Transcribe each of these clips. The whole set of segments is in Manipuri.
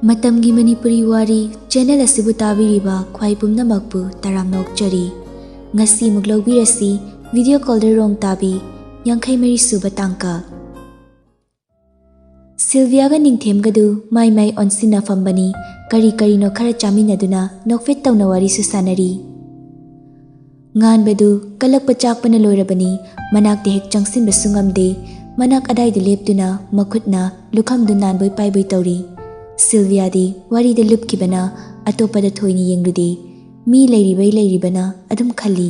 Matamgi Manipuri Wari channel asibu tabiriba khwai pumnamakpu taramnokchari ngasi muglawbirasi video call de rong Tabi yankhai mari suba tangka Sylvia ga Ningthouja du mai onsina fambani kari no khara chaminaduna nokfet tawna wari su sanari ngan bedu kalak pachakpana loirabani manak de hek changsin besungamde manak adai de leptuna makhutna lukham du nanboi paiboi tawri Sylvia di wari de lupkibana atopada thoini yengrudi mi leiribana adum khali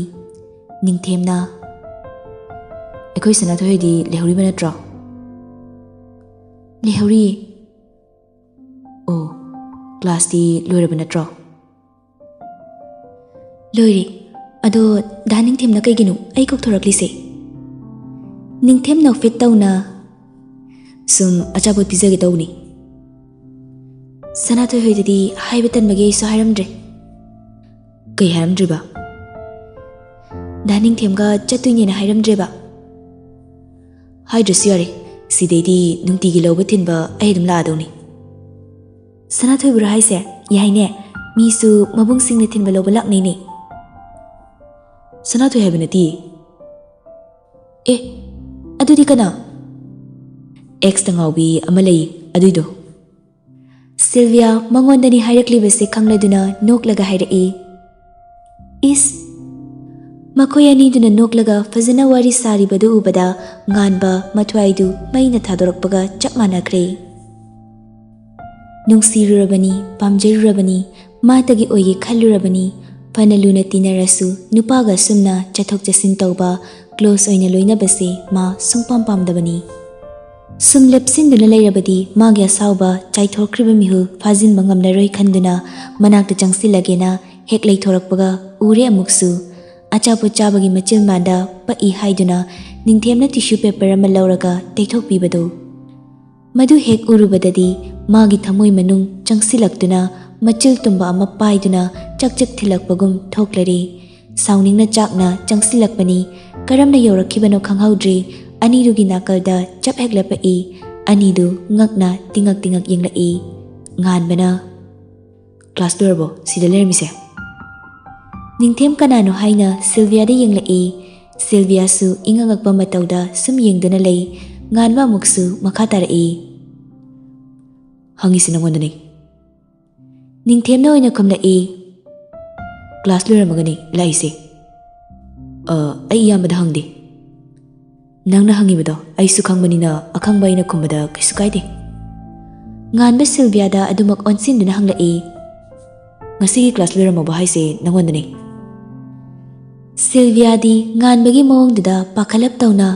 Ningthouja ekoi Nungcthoi di lehuri bana tro lehuri oh class di loirabana tro loiri ado da Ningthouja na kaiginu ai kok thoraklise Ningthouja no fit tawna sum achapot pizage tawni Nungcthoi hoidadi haibetan bage so hairamdre kai hairamdre ba da Ningthouja ga chatuine na hairamdre ba haidresi yare sidedi nungtigi lawba thinba ai dum la adoni Nungcthoi bura haise yaine mi su mabung singna thinba lawba laknei ne Nungcthoi haibinati adudi kana ex tangawbi amalei aduido Sylvia mangondani hairakliba se khangladuna noklaga hairai is makoyani duna noklaga fazana wari sari badu ubada nganba matwaidu maina thadorakpaga chapmanakre nungsirurabani pamjerurabani matagi oye khallurabani panaluna tinarasu nupaga sumna chathok chasin tawba close oina loina base ma sungpam pamdabani sum lepsinduna leirabadi magya sauba chaithokriba mihu fazin bangamnaroi khanduna manakta changsilagena hek leithorakpaga ure amuksu achapo chabagi machil manda pai haiduna Ningthouja tissue paper ama lauraga teithokpibado madu hek urubadadi magi thamoi manung changsilaktuna machil tumba ama paiduna chakchak thilakpagum thoklari sauningna chakna changsilakpani karamna yorakhibano khanghaudri Anirugi nakalda chap heklepai anidu ngakna tingak yenglai nganbana class durbo sida lermise Ningthouja kanano haina Sylvia de yenglai Sylvia su ingangakpa matauda sum yengdana lei nganba muksu makatarai hangi sinangondani Ningthouja no oina khomlai class luramagani laise ai yamada hangdi Nangna hangibado aisu khangbanina akhangba ina khumada kaisu kaide nganba Sylvia da adumak onsinduna hanglai ngasigi class loramaba haise nangondani Sylvia di nganbagi mawngduda pakhalap tawna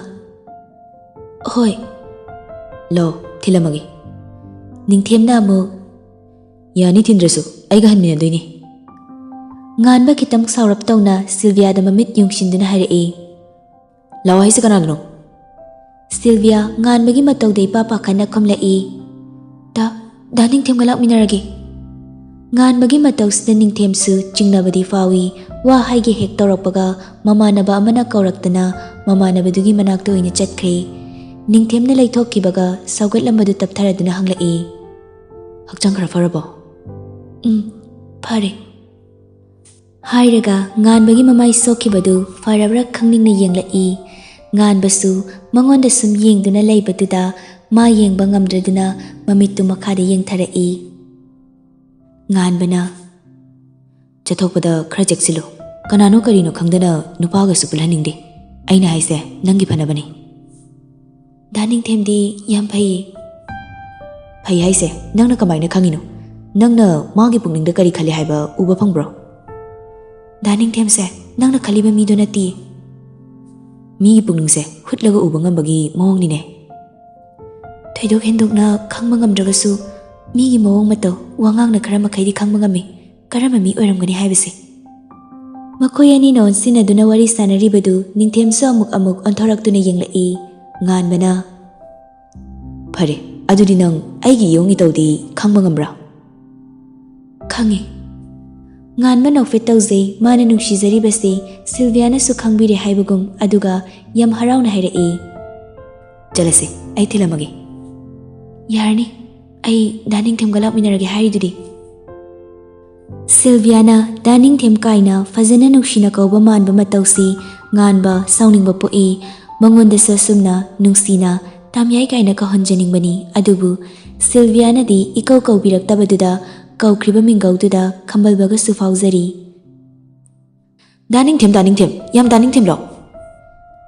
hoi lo thilamagi Ningthouja mo yani thindrasu aiga hanminadoini nganba kitam saurap tawna Sylvia da mamit yungshinduna hairai lawa haise kanadno Sylvia nganbagi matawdei papa khana khomlai da Ningthouja lakminarage nganbagi matawsida Ningthouja su chingnabadi fawi wa haige hek tawrakpaga mamanaba amana kawraktana mamanabadugi manakta oina chatkre Ningthouja na leithokkibaga saugatlambadu taptharaduna hanglai hakchang khara farabo phare hairaga nganbagi mamai sokkibadu farabra khangningna yenglai nganbasu mangonda sum yengduna leibaduda ma yengba ngamdraduna mamittu makhada yengtharai nganbana chathokpada khara jeksilo kanano karino khangdana nupaga su pulhaningde aina haise nangi phanabani da Ningthouja di yam phai haise nangna kamaina khangino nangna magi pungningda kari khali haiba uba phangbro da Ningthouja se nangna khaliba mi do nati mi pungningse hutlaga uba ngambagi mawongnine thaidok hendokna khangma ngamdragasu mi gi mawong mataw wangangna khara makhaidi khangma ngami karama mi oiramgani haibase makoyani non sinaduna wari sanaribadu Ningthouja su amuk onthoraktuna yenglai nganbana phare adudi nang aigi yongi tawdi khangma ngambra khangi nganba nokfet tawjei mana nungshizaribase Sylvia na su khangbire haibagum aduga yam harauna hairai jalase ai thilamage yarni ꯑꯩ ꯗꯥꯅꯤꯡꯊꯦꯝꯒ ꯂꯥꯛꯃꯤꯟꯅꯔꯒꯦ ꯍꯥꯏꯔꯤꯗꯨꯗꯤ꯫ ꯁꯤꯜꯚꯤꯌꯥꯅ ꯗꯥꯅꯤꯡꯊꯦꯝ ꯀꯥꯏꯅ ꯐꯖꯅ ꯅꯨꯡꯁꯤꯅ ꯀꯧꯕ ꯃꯥꯟꯕ ꯃꯇꯧꯁꯤ ꯉꯥꯟꯕ ꯁꯥꯎꯅꯤꯡꯕ ꯄꯣꯛꯏ꯫ ꯃꯉꯣꯟꯗꯁꯨ ꯑꯁꯨꯝꯅ ꯅꯨꯡꯁꯤꯅ ꯇꯥꯝꯌꯥꯏ ꯀꯥꯏꯅ ꯀꯧꯍꯟꯖꯅꯤꯡꯕꯅꯤ, ꯑꯗꯨꯕꯨ ꯁꯤꯜꯚꯤꯌꯥꯅꯗꯤ ꯏꯀꯧ ꯀꯧꯕꯤꯔꯛꯇꯕꯗꯨꯗ ꯀꯧꯈ꯭ꯔꯤꯕ ꯃꯤꯡꯒꯧꯗꯨꯗ ꯈꯝꯕꯜꯕꯒꯁꯨ ꯐꯥꯎꯖꯔꯤ꯫ ꯗꯥꯅꯤꯡꯊꯦꯝ, ꯌꯥꯝ ꯗꯥꯅꯤꯡꯊꯦꯝꯂꯣ?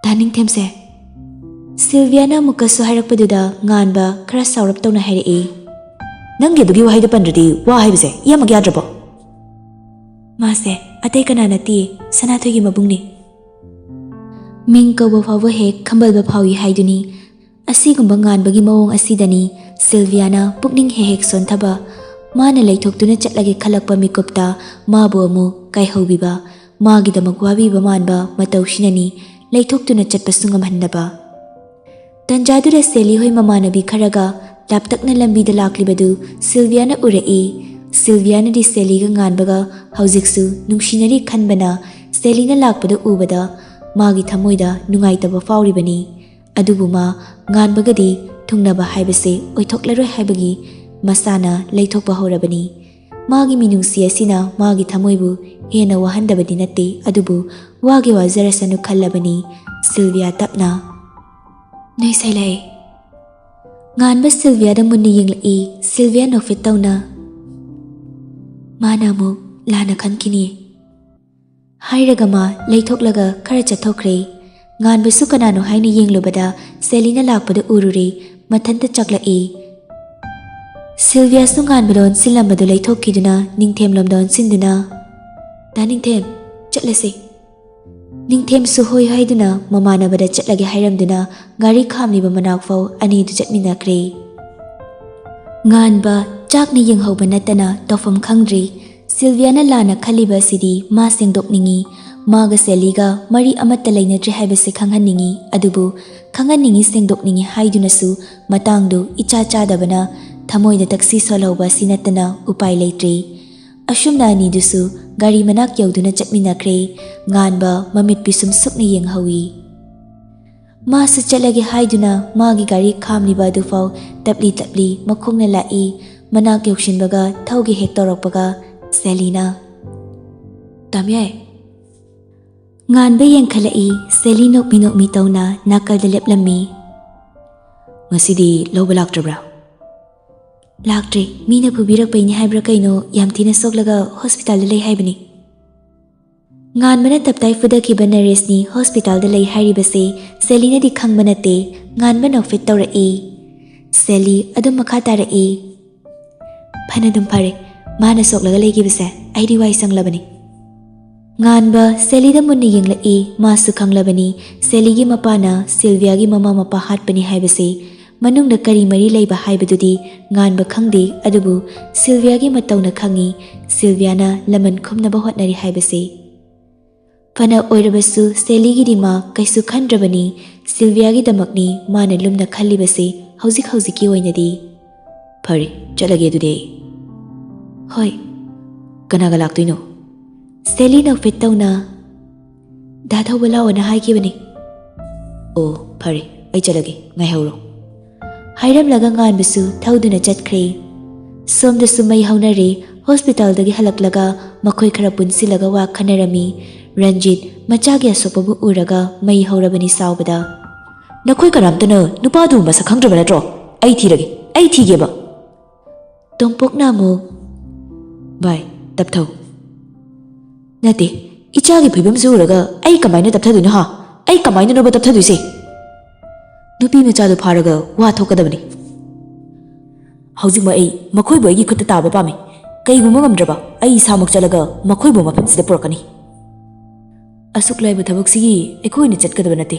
ꯗꯥꯅꯤꯡꯊꯦꯝꯁꯦ? ꯁꯤꯜꯚꯤꯌꯥꯅ ꯑꯃꯨꯛꯀꯁꯨ ꯍꯥꯏꯔꯛꯄꯗꯨꯗ ꯉꯥꯟꯕ ꯈꯔ ꯁꯥꯎꯔꯞ ꯇꯧꯅ ꯍꯥꯏꯔꯛꯏ꯫ ꯅꯪꯒꯤ ꯑꯗꯨꯒꯤ ꯋꯥꯍꯩꯗꯣ ꯄꯟꯗ꯭ꯔꯗꯤ ꯋꯥ ꯍꯥꯏꯕꯁꯦ ꯏꯌꯥꯃꯛ ꯌꯥꯗ꯭ꯔꯕꯣ? ꯃꯥꯁꯦ ꯑꯇꯩ ꯀꯅꯥ ꯅꯠꯇꯤꯌꯦ, ꯁꯅꯥꯊꯣꯏꯒꯤ ꯃꯕꯨꯡꯅꯤ꯫ ꯃꯤꯡ ꯀꯧꯕ ꯐꯥꯎꯕ ꯍꯦꯛ ꯈꯝꯕꯜꯕ ꯐꯥꯎꯏ ꯍꯥꯏꯗꯨꯅꯤ꯫ ꯑꯁꯤꯒꯨꯝꯕ ꯉꯥꯟꯕꯒꯤ ꯃꯑꯣꯡ ꯑꯁꯤꯗꯅꯤ ꯁꯤꯜꯚꯤꯌꯥꯅ ꯄꯨꯛꯅꯤꯡ ꯍꯦꯛ ꯍꯦꯛ ꯁꯣꯟꯊꯕ, ꯃꯥꯅ ꯂꯩꯊꯣꯛꯇꯨꯅ ꯆꯠꯂꯒꯦ ꯈꯜꯂꯛꯄ ꯃꯤꯀꯨꯞꯇ ꯃꯥꯕꯨ ꯑꯃꯨꯛ ꯀꯥꯏꯍꯧꯕꯤꯕ, ꯃꯥꯒꯤꯗꯃꯛ ꯋꯥꯕꯤꯕ ꯃꯥꯟꯕ ꯃꯇꯧꯁꯤꯅꯅꯤ ꯂꯩꯊꯣꯛꯇꯨꯅ ꯆꯠꯄꯁꯨ ꯉꯝꯍꯟꯗꯕ꯫ ꯇꯟꯖꯥꯗꯨꯗ ꯁꯦꯂꯤ ꯍꯣꯏ ꯃꯃꯥꯟꯅꯕꯤ ꯈꯔꯒ ꯂꯥꯞꯇꯛꯅ ꯂꯝꯕꯤꯗ ꯂꯥꯛꯂꯤꯕꯗꯨ ꯁꯤꯜꯚꯤꯌꯥꯅ ꯎꯔꯛꯏ꯫ ꯁꯤꯜꯚꯤꯌꯥꯅꯗꯤ ꯁꯦꯂꯤꯒ ꯉꯥꯟꯕꯒ ꯍꯧꯖꯤꯛꯁꯨ ꯅꯨꯡꯁꯤꯅꯔꯤ ꯈꯟꯕꯅ ꯁꯦꯂꯤꯅ ꯂꯥꯛꯄꯗ ꯎꯕꯗ ꯃꯥꯒꯤ ꯊꯃꯣꯏꯗ ꯅꯨꯡꯉꯥꯏꯇꯕ ꯐꯥꯎꯔꯤꯕꯅꯤ꯫ ꯑꯗꯨꯕꯨ ꯃꯥ ꯉꯥꯟꯕꯒꯗꯤ ꯊꯨꯡꯅꯕ ꯍꯥꯏꯕꯁꯦ ꯑꯣꯏꯊꯣꯛꯂꯔꯣꯏ ꯍꯥꯏꯕꯒꯤ ꯃꯁꯥꯅ ꯂꯩꯊꯣꯛꯄ ꯍꯧꯔꯕꯅꯤ꯫ ꯃꯥꯒꯤ ꯃꯤꯅꯨꯡꯁꯤ ꯑꯁꯤꯅ ꯃꯥꯒꯤ ꯊꯃꯣꯏꯕꯨ ꯍꯦꯟꯅ ꯋꯥꯍꯟꯗꯕꯗꯤ ꯅꯠꯇꯦ, ꯑꯗꯨꯕꯨ ꯋꯥꯒꯤ ꯋꯥꯖꯔꯁꯅꯨ ꯈꯜꯂꯕꯅꯤ ꯁꯤꯜꯚꯤꯌꯥ ꯇꯞꯅ꯫ ꯅꯣꯏ ꯁꯩꯂꯥꯛꯑꯦ꯫ ꯉꯥꯟꯕ ꯁꯤꯜꯚꯤꯌꯥꯗ ꯃꯨꯟꯅ ꯌꯦꯡꯂꯛꯏ꯫ ꯁꯤꯜꯚꯤꯌꯥ ꯅꯣꯛꯐꯦꯠ ꯇꯧꯅ ꯃꯥꯅ ꯑꯃꯨꯛ ꯂꯥꯟꯅ ꯈꯟꯈꯤꯅꯤ ꯍꯥꯏꯔꯒ ꯃꯥ ꯂꯩꯊꯣꯛꯂꯒ ꯈꯔ ꯆꯠꯊꯣꯛꯈ꯭ꯔꯦ꯫ ꯉꯥꯟꯕꯁꯨ ꯀꯅꯥꯅꯣ ꯍꯥꯏꯅ ꯌꯦꯡꯂꯨꯕꯗ ꯁꯦꯂꯤꯅ ꯂꯥꯛꯄꯗ ꯎꯔꯨꯔꯦ, ꯃꯊꯟꯇ ꯆꯛꯂꯛꯏ꯫ ꯁꯤꯜꯚꯤꯌꯥꯁꯨ ꯉꯥꯟꯕꯗ ꯑꯣꯟꯁꯤꯜꯂꯝꯕꯗꯨ ꯂꯩꯊꯣꯛꯈꯤꯗꯨꯅ ꯅꯤꯡꯊꯦꯝꯂꯣꯝꯗ ꯑꯣꯟꯁꯤꯟꯗꯨꯅ ꯗꯥꯅꯤꯡꯊꯦꯝ ꯆꯠꯂꯁꯤ꯫ ꯅꯤꯡꯊꯦꯝꯁꯨ ꯍꯣꯏ ꯍꯥꯏꯗꯨꯅ ꯃꯃꯥꯟꯅꯕꯗ ꯆꯠꯂꯒꯦ ꯍꯥꯏꯔꯝꯗꯨꯅ ꯒꯥꯔꯤ ꯈꯥꯝꯂꯤꯕ ꯃꯅꯥꯛꯐꯥꯎ ꯑꯅꯤꯗꯨ ꯆꯠꯃꯤꯟꯅꯈ꯭ꯔꯦ꯫ ꯉꯥꯟꯕ ꯆꯥꯛꯅ ꯌꯦꯡꯍꯧꯕ ꯅꯠꯇꯅ ꯇꯧꯐꯝ ꯈꯪꯗ꯭ꯔꯤ꯫ ꯁꯤꯜꯚꯤꯌꯥꯅ ꯂꯥꯟꯅ ꯈꯜꯂꯤꯕ ꯑꯁꯤꯗꯤ ꯃꯥ ꯁꯦꯡꯗꯣꯛꯅꯤꯡꯉꯤ, ꯃꯥꯒ ꯁꯦꯂꯤꯒ ꯃꯔꯤ ꯑꯃꯠꯇ ꯂꯩꯅꯗ꯭ꯔꯦ ꯍꯥꯏꯕꯁꯤ ꯈꯪꯍꯟꯅꯤꯡꯉꯤ꯫ ꯑꯗꯨꯕꯨ ꯈꯪꯍꯟꯅꯤꯡꯉꯤ, ꯁꯦꯡꯗꯣꯛꯅꯤꯡꯉꯤ ꯍꯥꯏꯗꯨꯅꯁꯨ ꯃꯇꯥꯡꯗꯨ ꯏꯆꯥ ꯆꯥꯗꯕꯅ ꯊꯃꯣꯏꯗ ꯇꯛꯁꯤ ꯁꯣꯜꯍꯧꯕ ꯑꯁꯤ ꯅꯠꯇꯅ ꯎꯄꯥꯏ ꯂꯩꯇ꯭ꯔꯦ꯫ ꯑꯁꯨꯝꯅ ꯑꯅꯤꯗꯨꯁꯨ ꯒꯥꯔꯤ ꯃꯅꯥꯛ ꯌꯧꯗꯨꯅ ꯆꯠꯃꯤꯟꯅꯈ꯭ꯔꯦ꯫ ꯉꯥꯟꯕ ꯃꯃꯤꯠ ꯄꯤꯁꯨꯝ ꯁꯨꯛꯅ ꯌꯦꯡꯍꯧꯏ꯫ ꯃꯥꯁꯨ ꯆꯠꯂꯒꯦ ꯍꯥꯏꯗꯨꯅ ꯃꯥꯒꯤ ꯒꯥꯔꯤ ꯈꯥꯝꯂꯤꯕ ꯑꯗꯨꯐꯥꯎ ꯇꯞꯂꯤ ꯇꯞꯂꯤ ꯃꯈꯣꯡꯅ ꯂꯥꯛꯏ꯫ ꯃꯅꯥꯛ ꯌꯧꯁꯤꯟꯕꯒ ꯊꯧꯒꯦ ꯍꯦꯛ ꯇꯧꯔꯛꯄꯒ ꯁꯦꯂꯤꯅ ꯇꯥꯝꯌꯥꯏ꯫ ꯉꯥꯟꯕ ꯌꯦꯡꯈꯠꯂꯛꯏ꯫ ꯁꯦꯂꯤ ꯅꯣꯛꯃꯤ ꯅꯣꯛꯃꯤ ꯇꯧꯅ ꯅꯥꯀꯜꯗ ꯂꯦꯞꯂꯝꯃꯤ꯫ ꯉꯁꯤꯗꯤ ꯂꯧꯕ ꯂꯥꯛꯇ꯭ꯔꯕ꯭ꯔꯥ? ꯂꯥꯛꯇ꯭ꯔꯦ, ꯃꯤꯅ ꯄꯨꯕꯤꯔꯛꯄꯩꯅꯤ ꯍꯥꯏꯕ꯭ꯔꯥ ꯀꯩꯅꯣ, ꯌꯥꯝ ꯊꯤꯅ ꯁꯣꯛꯂꯒ ꯍꯣꯁꯄꯤꯇꯥꯜꯗ ꯂꯩ ꯍꯥꯏꯕꯅꯤ꯫ ꯉꯥꯟꯕꯅ ꯇꯞꯇꯥꯏ ꯐꯨꯗꯈꯤꯕ ꯅꯔꯦꯁꯅꯤ ꯍꯣꯁꯄꯤꯇꯥꯜꯗ ꯂꯩ ꯍꯥꯏꯔꯤꯕꯁꯦ ꯁꯦꯂꯤꯅꯗꯤ ꯈꯪꯕ ꯅꯠꯇꯦ꯫ ꯉꯥꯟꯕ ꯅꯣꯛꯐꯦꯠ ꯇꯧꯔꯛꯏ꯫ ꯁꯦꯂꯤ ꯑꯗꯨꯝ ꯃꯈꯥ ꯇꯥꯔꯛꯏ꯫ ꯐꯅꯗꯨꯝ ꯐꯔꯦ, ꯃꯥꯅ ꯁꯣꯛꯂꯒ ꯂꯩꯈꯤꯕꯁꯦ ꯑꯩꯗꯤ ꯋꯥꯏ ꯁꯪꯂꯕꯅꯤ꯫ ꯉꯥꯟꯕ ꯁꯦꯂꯤꯗ ꯃꯨꯟꯅ ꯌꯦꯡꯂꯛꯏ꯫ ꯃꯥꯁꯨ ꯈꯪꯂꯕꯅꯤ ꯁꯦꯂꯤꯒꯤ ꯃꯄꯥꯅ ꯁꯤꯜꯚꯤꯌꯥꯒꯤ ꯃꯃꯥ ꯃꯄꯥ ꯍꯥꯠꯄꯅꯤ ꯍꯥꯏꯕꯁꯦ꯫ ꯃꯅꯨꯡꯗ ꯀꯔꯤ ꯃꯔꯤ ꯂꯩꯕ ꯍꯥꯏꯕꯗꯨꯗꯤ ꯉꯥꯟꯕ ꯈꯪꯗꯦ, ꯑꯗꯨꯕꯨ ꯁꯤꯜꯚꯤꯌꯥꯒꯤ ꯃꯇꯧꯅ ꯈꯪꯏ ꯁꯤꯜꯚꯤꯌꯥꯅ ꯂꯃꯟ ꯈꯨꯝꯅꯕ ꯍꯣꯠꯅꯔꯤ ꯍꯥꯏꯕꯁꯦ꯫ ꯐꯅ ꯑꯣꯏꯔꯕꯁꯨ ꯁꯦꯂꯤꯒꯤꯗꯤ ꯃꯥ ꯀꯩꯁꯨ ꯈꯟꯗ꯭ꯔꯕꯅꯤ꯫ ꯁꯤꯜꯚꯤꯌꯥꯒꯤꯗꯃꯛꯅꯤ ꯃꯥꯅ ꯂꯨꯝꯅ ꯈꯜꯂꯤꯕꯁꯦ ꯍꯧꯖꯤꯛꯀꯤ ꯑꯣꯏꯅꯗꯤ꯫ ꯐꯔꯦ, ꯆꯠꯂꯒꯦ ꯑꯗꯨꯗꯤ꯫ ꯍꯣꯏ꯫ ꯀꯅꯥꯒ ꯂꯥꯛꯇꯣꯏꯅꯣ? ꯁꯦꯂꯤ ꯅꯣꯛꯐꯦꯠ ꯇꯧꯅ ꯗꯥ ꯊꯧꯕ ꯂꯥꯛꯑꯣꯅ ꯍꯥꯏꯈꯤꯕꯅꯤ꯫ ꯑꯣ ꯐꯔꯦ, ꯑꯩ ꯆꯠꯂꯒꯦ, ꯉꯥꯏꯍꯧꯔꯣ ꯍꯥꯏꯔꯝꯂꯒ ꯉꯥꯟꯕꯁꯨ ꯊꯧꯗꯨꯅ ꯆꯠꯈ꯭ꯔꯦ꯫ ꯁꯣꯝꯗꯁꯨ ꯃꯩ ꯍꯧꯅꯔꯦ꯫ ꯍꯣꯁꯄꯤꯇꯥꯜꯗꯒꯤ ꯍꯜꯂꯛꯂꯒ ꯃꯈꯣꯏ ꯈꯔ ꯄꯨꯟꯁꯤꯜꯂꯒ ꯋꯥ ꯈꯟꯅꯔꯝꯃꯤ꯫ ꯔꯟꯖꯤꯠ ꯃꯆꯥꯒꯤ ꯑꯁꯣꯛꯄꯕꯨ ꯎꯔꯒ ꯃꯩ ꯍꯧꯔꯕꯅꯤ ꯁꯥꯎꯕꯗ꯫ ꯅꯈꯣꯏ ꯀꯅꯥꯝꯇꯅ ꯅꯨꯄꯥꯗꯨ ꯃꯁꯛ ꯈꯪꯗ꯭ꯔꯕ ꯅꯠꯇ꯭ꯔꯣ? ꯑꯩ ꯊꯤꯔꯒꯦ, ꯑꯩ ꯊꯤꯒꯦꯕ꯫ ꯇꯣꯝꯄꯣꯛꯅ ꯑꯃꯨꯛ ꯚꯥꯏ ꯇꯞꯊꯧ꯫ ꯅꯠꯇꯦ, ꯏꯆꯥꯒꯤ ꯐꯤꯕꯝꯁꯤ ꯎꯔꯒ ꯑꯩ ꯀꯃꯥꯏꯅ ꯇꯞꯊꯗꯣꯏꯅꯣ ꯍꯥ? ꯑꯩ ꯀꯃꯥꯏꯅꯅꯣꯕ ꯇꯞꯊꯗꯣꯏꯁꯦ? ꯅꯨꯄꯤ ꯃꯆꯥꯗꯨ ꯐꯥꯔꯒ ꯋꯥ ꯊꯣꯛꯀꯗꯕꯅꯤ꯫ ꯍꯧꯖꯤꯛꯃꯛ ꯑꯩ ꯃꯈꯣꯏꯕꯨ ꯑꯩꯒꯤ ꯈꯨꯠꯇ ꯇꯥꯕ ꯄꯥꯝꯃꯤ꯫ ꯀꯩꯒꯨꯝꯕ ꯉꯝꯗ꯭ꯔꯕ ꯑꯩ ꯏꯁꯥꯃꯛ ꯆꯠꯂꯒ ꯃꯈꯣꯏꯕꯨ ꯃꯐꯝꯁꯤꯗ ꯄꯨꯔꯛꯀꯅꯤ꯫ ꯑꯁꯨꯛ ꯂꯥꯏꯕ ꯊꯕꯛꯁꯤꯒꯤ ꯑꯩꯈꯣꯏꯅ ꯆꯠꯀꯗꯕ ꯅꯠꯇꯦ,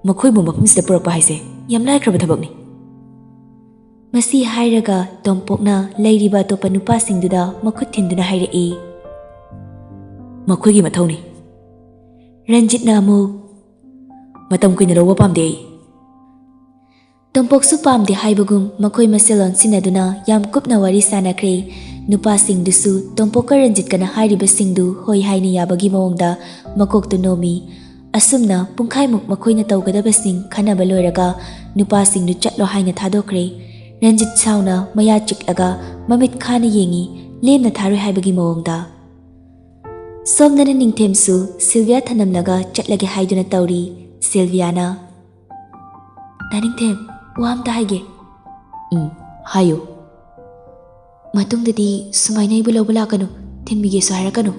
ꯃꯈꯣꯏꯕꯨ ꯃꯐꯝꯁꯤꯗ ꯄꯨꯔꯛꯄ ꯍꯥꯏꯁꯦ ꯌꯥꯝ ꯂꯥꯏꯈ꯭ꯔꯕ ꯊꯕꯛꯅꯤ꯫ ꯃꯁꯤ ꯍꯥꯏꯔꯒ ꯇꯣꯝꯄꯣꯛꯅ ꯂꯩꯔꯤꯕ ꯑꯇꯣꯞꯄ ꯅꯨꯄꯥꯁꯤꯡꯗꯨꯗ ꯃꯈꯨꯠ ꯊꯤꯟꯗꯨꯅ ꯍꯥꯏꯔꯛꯏ꯫ ꯃꯈꯣꯏꯒꯤ ꯃꯊꯧꯅꯤ꯫ ꯔꯟꯖꯤꯠꯅ ꯑꯃꯨꯛ ꯃꯇꯝ ꯀꯨꯏꯅ ꯂꯧꯕ ꯄꯥꯝꯗꯦ ꯑꯩ꯫ ꯇꯣꯝꯄꯣꯛꯁꯨ ꯄꯥꯝꯗꯦ ꯍꯥꯏꯕꯒꯨꯝ ꯃꯈꯣꯏ ꯃꯁꯦꯜ ꯂꯣꯟꯁꯤꯟꯅꯗꯨꯅ ꯌꯥꯝ ꯀꯨꯞꯅ ꯋꯥꯔꯤ ꯁꯥꯟꯅꯈ꯭ꯔꯦ꯫ ꯅꯨꯄꯥꯁꯤꯡꯗꯨꯁꯨ ꯇꯣꯝꯄꯣꯛꯀ ꯔꯟꯖꯤꯠꯀꯅ ꯍꯥꯏꯔꯤꯕꯁꯤꯡꯗꯨ ꯍꯣꯏ ꯍꯥꯏꯅ ꯌꯥꯕꯒꯤ ꯃꯑꯣꯡꯗ ꯃꯀꯣꯛꯇꯨ ꯅꯣꯝꯃꯤ꯫ ꯑꯁꯨꯝꯅ ꯄꯨꯡꯈꯥꯏꯃꯨꯛ ꯃꯈꯣꯏꯅ ꯇꯧꯒꯗꯕꯁꯤꯡ ꯈꯟꯅꯕ ꯂꯣꯏꯔꯒ ꯅꯨꯄꯥꯁꯤꯡꯗꯨ ꯆꯠꯂꯣ ꯍꯥꯏꯅ ꯊꯥꯗꯣꯛꯈ꯭ꯔꯦ꯫ Ranjit sauna maya chiklaga mamit khana yengi lemna tharoi haibagi mawongda. Somnana Ningthemsu Sylvia thanamlaga chatlage haiduna tauri. Sylviana Ningthem wam ta haige. Hayo. Matungdadi sumaina ibu lawba lakanu thinbige su hairakanu.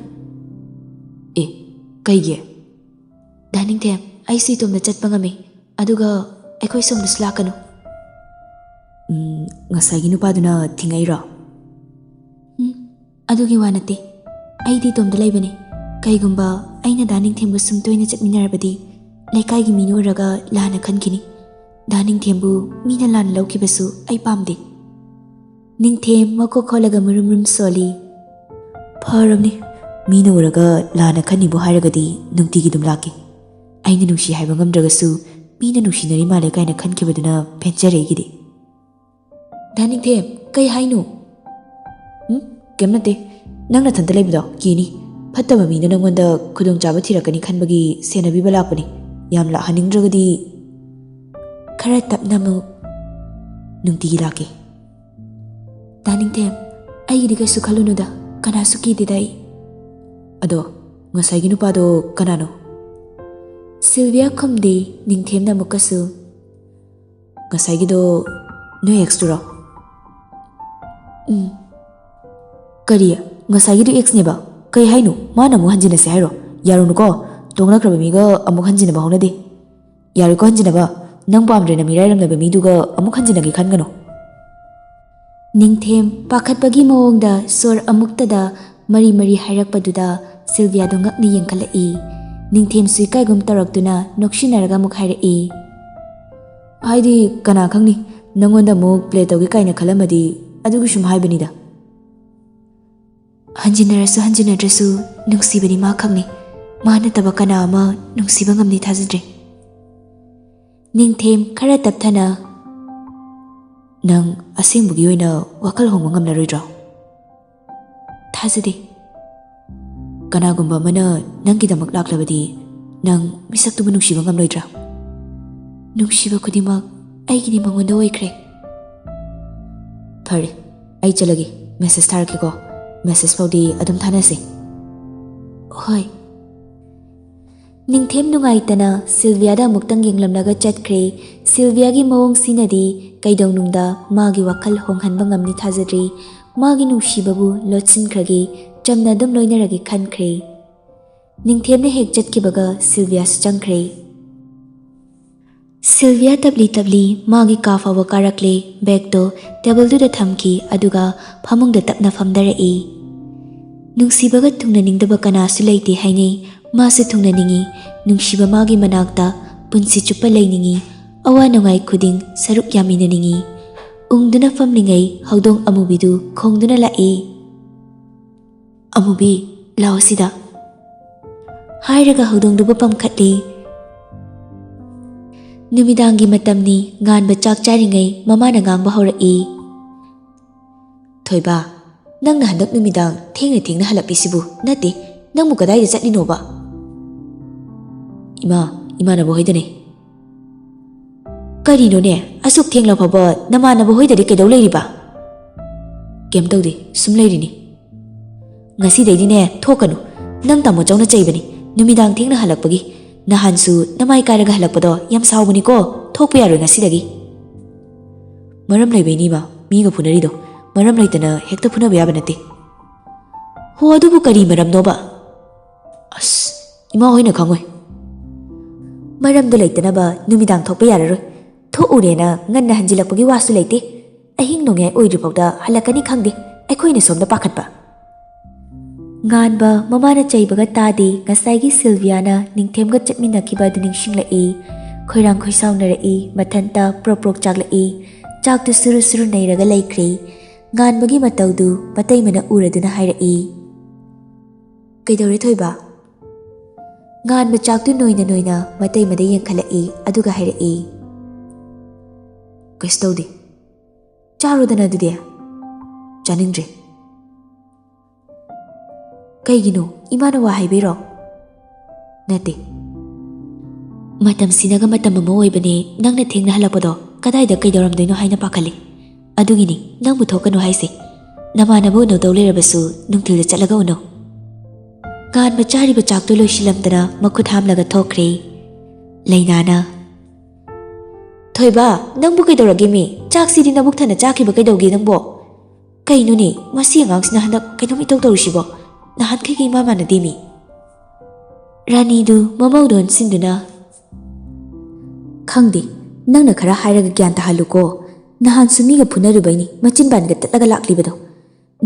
Kaige? Ningthem ai si tomna chatpa ngame aduga aikoi somdasu lakanu. Ngasagi nupaduna thingaira. Adugi wa nate. Aidi tomda laibani. Kaigumba aina Ningthembu sum toina chatminarabadi lekai minu raga lana khankini. Ningthembu mina lana laukibasu ai pamde. Ningthem mako kholaga murum soli. Pharamni mina uraga lana khanibu hairagadi nungtigi dum laki. Aina nungsi haiba ngamdragasu mina nungsinari male kaina khankibaduna penjaregidi. Ningthem kai hainu? Kemnate nangna thanta laibdo kini. Fattaba mina nangonda khudong chaba thirakani khanbagi senabiba lakpani. Yam la haningdragadi khara tapnamu nungtigi laki. Ningthem aigidi kaisu khalunuda kanasu kididai. Ado ngasai nupado kanano? Sylvia khumdi Ningthemna mukasu. Ngasai gido no extra. Kariya ngasai gido ex neba kai hainu mana mu hanjina se hairo yarunu ko tongna kraba miga amuk hanjina ba honade yari ko hanjina ba nang pamre na mirai ram na ba miduga amuk hanjina gi khangano. Ningthem pakhatpagi mawongda sor amuktada mari hairakpaduda Sylvia do ngakni yengkhalai. Ningthem sui kaigum taraktuna nokshinaraga muk hairai. Haidi kana khangni nangonda muk play tawgi kaina khalamadi adugi sum haibanida. Hanjinarasu hanjinadrasu nungsibani ma khangni mana taba kana ama nungsiba ngamni thajadre. Ningthem khara tapthana nang asengbugi oina wakal hongba ngamnaroidra? Thajade. Kanagumba mana nanggidamak laklabadi nang misaktubu nungsiba ngamloidra? Nungsiba kudimak aigini mangonda oikre. Phare ai chalagi message tharakeko. Message faudi adum thanase. Hoi. Ningthem nungaitana Sylvia da muktang yenglamnaga chatkre. Sylvia gi mawong sinadi kaidong nungda magi wakal honghanba ngamni thajadri. Magi nungsibabu lotsinkragi jamna dum loinaragi khankre. Ningthemna hek chatkibaga Sylvia changkre. Sylvia tabli magi kafa wakarakle bag to table da thamki aduga phamungda tapna famdarai. Nungsibaga thungna ningdaba kanasu leite haini masu thungna ningi nungsiba magi manakta punsi chupa lainingi awa nungai khuding saruk yamina ningi ungduna famlingai haudong amubidu khongduna lai. Amubi laosida hairaga haudong duba pamkhatli. Numidangi matamni nganba chak charingai mamana ngangba haurai. Thoiba nangna handak numidang thengna halapisibu nate nangmu kadai da chatlinoba? Imana bo hoidane. Karino ne asuk thengla phaba namana bo hoidade kedau leiriba? Kem tawde sum leirini. Ngasi daidi ne thokanu nang tamo chawna chaibani numidang thengna halakpagi. Nahansu namai kairaga halakpado yam saubani ko thokpa yaroi ngasidagi. Maram laibaini ba miga phunarido maram laitana hekta phunaba yaba nate. Ho adubu kari maram noba? As ima hoina khangoi. Maram do laitana ba numidang thokpa yararoi. Thokure nganna hanjilakpagi wasu laite. Ahing nongai oidri phawda halakani khangde aikhoina somda pakhatpa. Nganba mamana chaibaga tade ngasaigi Sylviana Ningthemga chatminakiba du ningsinglai. Khoirang khoisaungarai mathanta proprok chaklai. Chaktu suru nairaga laikre. Nganbagi mataudu mataimana uraduna hairai. Kaidore thoiba? Nganba chaktu noina mataimada yengkhalai aduga hairai. Kaistaude charudana dude chaningdre. Kaigino imana wa haibiro? Nate. Matam sinaga matam mo oibane nangna thengna halapado kadaida kaidoramdoino haina pakhali. ꯑꯗꯨꯒꯤꯅꯤ ꯅꯪꯕꯨ ꯊꯣꯛꯀꯅꯨ ꯍꯥꯏꯁꯦ ꯅꯃꯥꯟꯅꯕ ꯎꯅꯧꯗꯧ ꯂꯩꯔꯕꯁꯨ ꯅꯨꯡꯊꯤꯜꯗ ꯆꯠꯂꯒ ꯎꯅꯧ ꯉꯥꯟꯕ ꯆꯥꯔꯤꯕ ꯆꯥꯛꯇꯨ ꯂꯣꯏꯁꯤꯜꯂꯝꯗꯅ ꯃꯈꯨꯠ ꯍꯥꯝꯂꯒ ꯊꯣꯛꯈ꯭ꯔꯦ ꯂꯩꯅꯥꯅ ꯊꯣꯏꯕ ꯅꯪꯕꯨ ꯀꯩꯗꯧꯔꯒꯦꯃꯤ ꯆꯥꯛꯁꯤꯗꯤ ꯅꯕꯨꯛ ꯊꯟꯅ ꯆꯥꯈꯤꯕ ꯀꯩꯗꯧꯒꯦ ꯅꯪꯕꯣ ꯀꯩꯅꯣꯅꯦ ꯃꯁꯤ ꯑꯉꯥꯡꯁꯤꯅ ꯍꯟꯗꯛ ꯀꯩꯅꯣꯝ ꯏꯇꯧ ꯇꯧꯔꯤꯁꯤꯕꯣ ꯅꯍꯥꯟꯈꯩꯒ ꯏꯃꯥ ꯃꯥꯟꯅꯗꯦꯃꯤ ꯔꯥꯅꯤꯗꯨ ꯃꯃꯧꯗ ꯑꯣꯟꯁꯤꯟꯗꯨꯅ ꯈꯪꯗꯦ ꯅꯪꯅ ꯈꯔ ꯍꯥꯏꯔꯒ ꯒ꯭ꯌꯥꯟ ꯇꯥꯍꯜꯂꯨꯀꯣ ꯅꯍꯥꯟꯁꯨ ꯃꯤꯒ ꯐꯨꯅꯔꯨꯕꯩꯅꯤ ꯃꯆꯤꯟꯕꯥꯟꯒ ꯇꯠꯂꯒ ꯂꯥꯛꯂꯤꯕꯗꯣ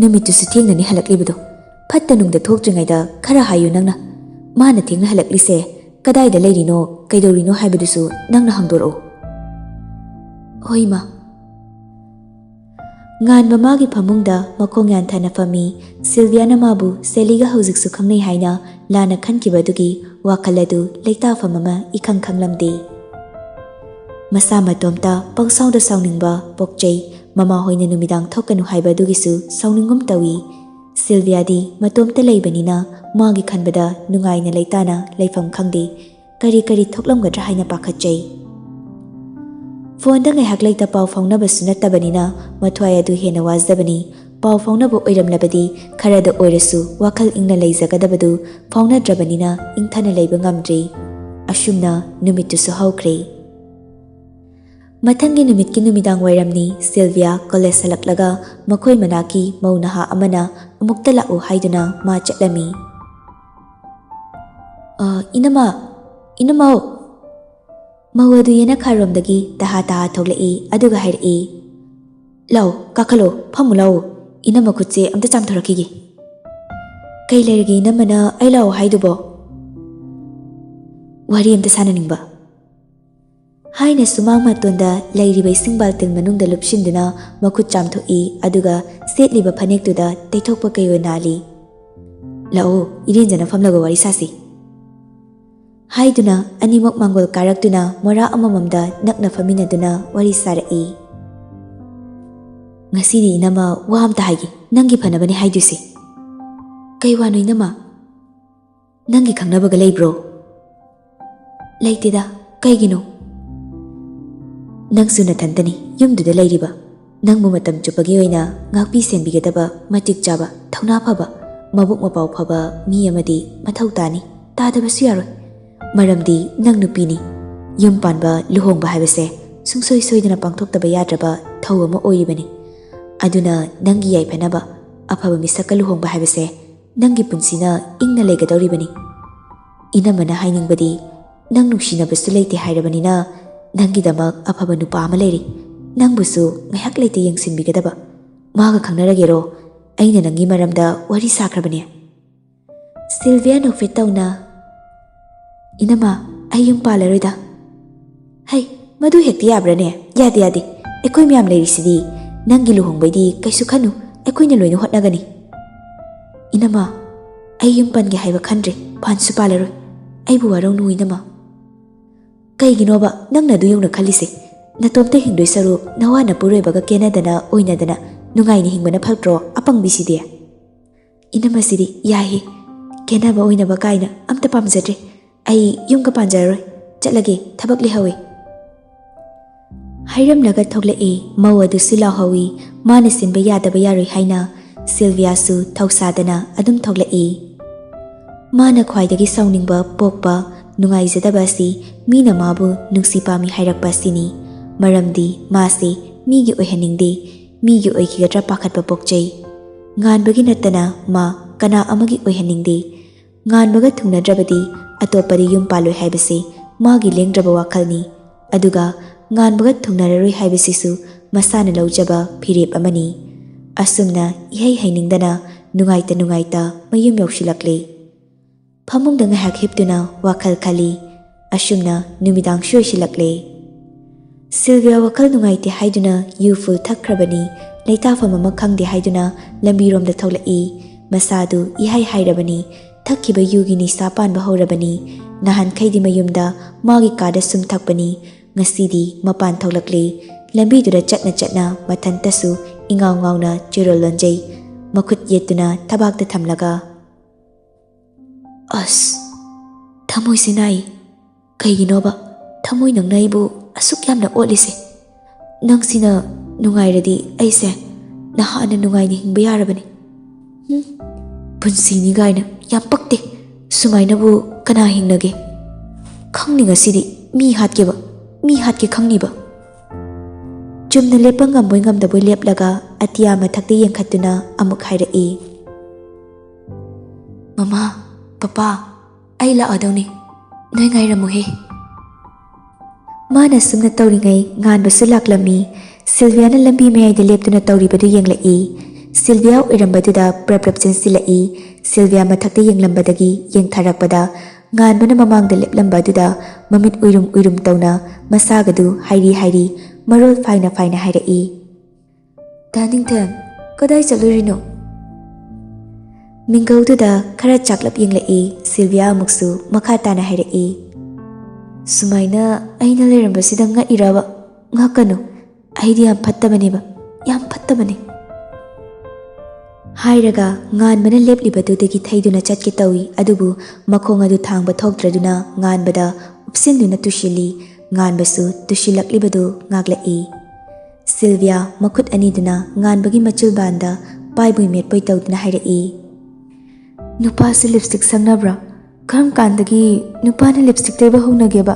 ꯅꯨꯃꯤꯠꯇꯨꯁꯨ ꯊꯦꯡꯅꯅꯤ ꯍꯜꯂꯛꯂꯤꯕꯗꯣ ꯐꯠꯇ ꯅꯨꯡꯗ ꯊꯣꯛꯇ꯭ꯔꯤꯉꯩꯗ ꯈꯔ ꯍꯥꯏꯌꯨ ꯅꯪꯅ ꯃꯥꯅ ꯊꯦꯡꯅ ꯍꯜꯂꯛꯂꯤꯁꯦ ꯀꯗꯥꯏꯗ ꯂꯩꯔꯤꯅꯣ ꯀꯩꯗꯧꯔꯤꯅꯣ ꯍꯥꯏꯕꯗꯨꯁꯨ ꯅꯪꯅ ꯍꯪꯗꯣꯔꯛꯑꯣ ꯍꯣꯏ ꯃꯥ ꯉꯥꯟꯕ ꯃꯥꯒꯤ ꯐꯃꯨꯡꯗ ꯃꯈꯣꯡ ꯌꯥꯟꯊꯅ ꯐꯝꯃꯤ ꯁꯤꯜꯚꯤꯌꯥꯅ ꯃꯥꯕꯨ ꯁꯦꯂꯤꯒ ꯍꯧꯖꯤꯛꯁꯨ ꯈꯪꯅꯩ ꯍꯥꯏꯅ ꯂꯥꯟꯅ ꯈꯟꯈꯤꯕꯗꯨꯒꯤ ꯋꯥꯈꯜ ꯑꯗꯨ ꯂꯩꯇꯥꯐꯝ ꯑꯃ ꯏꯈꯪ ꯈꯪꯂꯝꯗꯦ ꯃꯁꯥ ꯃꯇꯣꯝꯇ ꯄꯪꯁꯥꯎꯗ ꯁꯥꯎꯅꯤꯡꯕ ꯄꯣꯛꯆꯩ ꯃꯃꯥ ꯍꯣꯏꯅ ꯅꯨꯃꯤꯗꯥꯡ ꯊꯣꯛꯀꯅꯨ ꯍꯥꯏꯕ ꯑꯗꯨꯒꯤꯁꯨ ꯁꯥꯎꯅꯤꯡꯒꯨꯝ ꯇꯧꯏ ꯁꯤꯜꯚꯤꯌꯥꯗꯤ ꯃꯇꯣꯝꯇ ꯂꯩꯕꯅꯤꯅ ꯃꯥꯒꯤ ꯈꯟꯕꯗ ꯅꯨꯡꯉꯥꯏꯅ ꯂꯩꯇꯥꯅ ꯂꯩꯐꯝ ꯈꯪꯗꯦ ꯀꯔꯤ ꯀꯔꯤ ꯊꯣꯛꯂꯝꯒꯗ꯭ꯔꯥ ꯍꯥꯏꯅ ꯄꯥꯈꯠꯆꯩ ꯐꯣꯟꯗ ꯉꯥꯏꯍꯥꯛ ꯂꯩꯇ ꯄꯥꯎ ꯐꯥꯎꯅꯕꯁꯨ ꯅꯠꯇꯕꯅꯤna ꯃꯊ꯭ꯋꯥꯏ ꯑꯗꯨ ꯍꯦꯟꯅ ꯋꯥꯖꯕꯅꯤ ꯄꯥꯎ ꯐꯥꯎꯅꯕ ꯑꯣꯏꯔꯝꯂꯕꯗꯤ ꯈꯔꯗ ꯑꯣꯏꯔꯁꯨ ꯋꯥꯈꯜ ꯏꯪꯅ ꯂꯩꯖꯒꯗꯕꯗꯨ ꯐꯥꯎꯅꯗ꯭ꯔꯕꯅꯤna ꯏꯪꯊꯅ ꯂꯩꯕ ꯉꯝꯗ꯭ꯔꯤ ꯑꯁꯨꯝꯅ ꯅꯨꯃꯤꯠꯇꯨꯁꯨ ꯍꯧꯈ꯭ꯔꯦ ꯃꯊꯪꯒꯤ ꯅꯨꯃꯤꯠꯀꯤ ꯅꯨꯃꯤꯗꯥꯡ ꯋꯥꯏꯔꯝꯅꯤ ꯁꯤꯜꯚꯤꯌꯥ ꯀꯣꯂꯦꯖ ꯍꯜꯂꯛꯂꯒ ꯃꯈꯣꯏ ꯃꯅꯥꯛꯀꯤ ꯃꯧ ꯅꯍꯥ ꯑꯃꯅ ꯑꯃꯨꯛꯇ ꯂꯥꯛꯎ ꯍꯥꯏꯗꯨꯅ ꯃꯥ ꯆꯠꯂꯝꯃꯤ ꯏꯅꯝꯃꯧ ꯃꯧ ꯑꯗꯨ ꯌꯦꯅꯈꯥꯔꯣꯝꯗꯒꯤ ꯇꯍꯥ ꯇꯍꯥ ꯊꯣꯛꯂꯛꯏ ꯑꯗꯨꯒ ꯍꯥꯏꯔꯛꯏ ꯂꯥꯎ ꯀꯥꯈꯠꯂꯣ ꯐꯝꯃꯨ ꯂꯥꯎ ꯏꯅꯝꯃ ꯈꯨꯠꯁꯦ ꯑꯝꯇ ꯆꯥꯝꯊꯣꯔꯛꯈꯤꯒꯦ ꯀꯩ ꯂꯩꯔꯒꯦ ꯏꯅꯝꯃꯅ ꯑꯩ ꯂꯥꯛꯑꯣ ꯍꯥꯏꯗꯨꯕꯣ ꯋꯥꯔꯤ ꯑꯝꯇ ꯁꯥꯟꯅꯅꯤꯡꯕ ꯍꯥꯏꯅ ꯁꯨꯃꯥꯡ ꯃꯇꯣꯟꯗ ꯂꯩꯔꯤꯕ ꯏꯁꯤꯡ ꯕꯥꯜꯇꯤꯟ ꯃꯅꯨꯡꯗ ꯂꯨꯞꯁꯤꯟꯗꯨꯅ ꯃꯈꯨꯠ ꯆꯥꯝꯊꯣꯛꯏ ꯑꯗꯨꯒ ꯁꯦꯠꯂꯤꯕ ꯐꯅꯦꯛꯇꯨꯗ ꯇꯩꯊꯣꯛꯄ ꯀꯩꯑꯣꯏ ꯅꯥꯜꯂꯤ ꯂꯥꯛꯑꯣ ꯏꯔꯦꯟꯖꯅ ꯐꯝꯂꯒ ꯋꯥꯔꯤ ꯁꯥꯁꯤ ꯍꯥꯏꯗꯨꯅ ꯑꯅꯤꯃꯛ ꯃꯥꯡꯒꯣꯜ ꯀꯥꯔꯛꯇꯨꯅ ꯃꯣꯔꯥ ꯑꯃꯃꯝꯗ ꯅꯛꯅ ꯐꯝꯃꯤꯟꯅꯗꯨꯅ ꯋꯥꯔꯤ ꯁꯥꯔꯛꯏ ꯉꯁꯤꯗꯤ ꯏꯅꯝꯃ ꯋꯥ ꯑꯝꯇ ꯍꯥꯏꯒꯦ ꯅꯪꯒꯤ ꯐꯅꯕꯅꯤ ꯍꯥꯏꯗꯣꯏꯁꯦ ꯀꯩ ꯋꯥꯅꯣ ꯏꯅꯝꯃ ꯅꯪꯒꯤ ꯈꯪꯅꯕꯒ ꯂꯩꯕ꯭ꯔꯣ ꯂꯩꯇꯦꯗ ꯀꯩꯒꯤꯅꯣ ꯅꯪꯁꯨ ꯅꯊꯟꯇꯅꯤ ꯌꯨꯝꯗꯨꯗ ꯂꯩꯔꯤꯕ ꯅꯪꯕꯨ ꯃꯇꯝ ꯆꯨꯞꯄꯒꯤ ꯑꯣꯏꯅ ꯉꯥꯛꯄꯤ ꯁꯦꯟꯕꯤꯒꯗꯕ ꯃꯇꯤꯛ ꯆꯥꯕ ꯊꯧꯅꯥ ꯐꯕ ꯃꯕꯨꯛ ꯃꯄꯥꯎ ꯐꯕ ꯃꯤ ꯑꯃꯗꯤ ꯃꯊꯧ ꯇꯥꯅꯤ ꯇꯥꯗꯕꯁꯨ ꯌꯥꯔꯣꯏ ꯃꯔꯝꯗꯤ ꯅꯪ ꯅꯨꯄꯤꯅꯤ ꯌꯨꯝ ꯄꯥꯟꯕ ꯂꯨꯍꯣꯡꯕ ꯍꯥꯏꯕꯁꯦ ꯁꯨꯡꯁꯣꯏ ꯁꯣꯏꯗꯅ ꯄꯥꯡꯊꯣꯛꯇꯕ ꯌꯥꯗ꯭ꯔꯕ ꯊꯧ ꯑꯃ ꯑꯣꯏꯔꯤꯕꯅꯤ ꯑꯗꯨꯅ ꯅꯪꯒꯤ ꯌꯥꯏꯐꯅꯕ ꯑꯐꯕ ꯃꯤꯁꯛꯀ ꯂꯨꯍꯣꯡꯕ ꯍꯥꯏꯕꯁꯦ ꯅꯪꯒꯤ ꯄꯨꯟꯁꯤꯅ ꯏꯪꯅ ꯂꯩꯒꯗꯧꯔꯤꯕꯅꯤ ꯏꯅꯝꯃꯅ ꯍꯥꯏꯅꯤꯡꯕꯗꯤ ꯅꯪ ꯅꯨꯡꯁꯤꯅꯕꯁꯨ ꯂꯩꯇꯦ ꯍꯥꯏꯔꯕꯅꯤꯅ ꯅꯪꯒꯤꯗꯃꯛ ꯑꯐꯕ ꯅꯨꯄꯥ ꯑꯃ ꯂꯩꯔꯤ ꯅꯪꯕꯨꯁꯨ ꯉꯥꯏꯍꯥꯛ ꯂꯩꯇ ꯌꯦꯡꯁꯤꯟꯕꯤꯒꯗꯕ ꯃꯥꯒ ꯈꯪꯅꯔꯒꯦꯔꯣ ꯑꯩꯅ ꯅꯪꯒꯤ ꯃꯔꯝꯗ ꯋꯥꯔꯤ ꯁꯥꯈ꯭ꯔꯕꯅꯦ ꯁꯤꯜꯚꯤꯌꯥ ꯅꯣꯛꯐꯦꯠ ꯇꯧꯅ इनमा आई युम पालरोइदा है मधु हेक्ति याब्रने यादे यादे एकोइ म्याम लेरिसिदी नंगी लुहोंगबैदी कैसु खनु एकोइना लोइना होटनागनी इनमा आई युम पनगे हाइबा खनद्रे पानसु पालरोइ आइबु वारौनु इनमा कैगिनोबा नंगना दु यौना खलिसे नतोमते हिंदोइ सरुक नवाना पुरोइबगा केनादना ओइनादना नुगाइनि हिंबना फक्ट्रो अपंगबिसिदे इनमा सिदी याहे केनाबा ओइनाबा काइना अम्ता पामजद्रे आई युमका पांजरोइ चलगे थबक लेहवे हाइरमलगा थोगलए मौ अदुसु लाहवी माने सिनबा यादबा यारोइ हाइना सिल्वियासु थौसादना अदुम थोगलए माना ख्वाइदगी साउनिंगबा पोकपा नुगाइजदबासी मीना माबु नुंसी पामी हाइरकपा सिनी मरमदी मासे मीगी ओइहनिंगदे मीगी ओइखिगद्रा पाखतपा पोकचै nganbagi natana ma kana amagi oihaningde nganbaga thungnadrabadi atopari yum paloi haibase magi lengdraba wakhalni aduga nganbaga thungnararoi haibasisu masana laujaba phirep amani asumna ihai hainingdana nungaita mayum yaushilakle phamungda ngahak hiptuna wakhal khali asumna numidang shoishilakle Sylvia wakal nungaite haiduna yu full thakrabani leitafam ama khangde haiduna lambirom da tholai masadu ihai hairabani thakkiba yugi ni sapan ba horabani nahan khaidi mayumda magi kada sum thakpani ngasidi mapan tholakle lambi dura chatna mathantasu ingaw ngawna chirol lonjai makhut yetuna thabak ta thamlaga as thamoi sinai kaiginoba thamoi nangnaibu asuk yamna olise nangsina nungairadi aise nahana nungaini hingba yarabani. Punsini gaina yam pakte sumaina bu kana hingnage. Khangni ngasidi mi hatke khangni ba. Chumna lepa ngamboi ngamdaboi leplaga atiya mathakte yengkhatuna amuk hairai. Mama, Papa, ai laadawni. Noi ngairamuhe. Mana sumna tauringai nganbasu laklami. Sylvia na lambi mayai leptuna tauribadu yenglai. Sylvia oirambaduda prap chensilai. Sylvia mathakte yenglambadagi yengtharakpada nganbana mamangda leplambaduda mamit uirum tauna masagadu hairi marol faina hairai. Ningthouja, kadai chalurino? Mingaududa khara chaklap yenglai. Sylvia amuksu makha tana hairai. Sumaina aina lerambasida ngairaba ngakanu. Aidi yam fattabane. Hairaga nganbana leplibadudagi thaiduna chatke tawi adubu makhong adu thangba thokdraduna nganbada upsinduna tushili nganbasu tushilaklibadu ngaglai. Sylvia makut aniduna nganbagi machul banda paibui metpoi tawduna hairai. Nupa su lipstick sangnabra? Karam kandagi nupa na lipstick taiba honageba?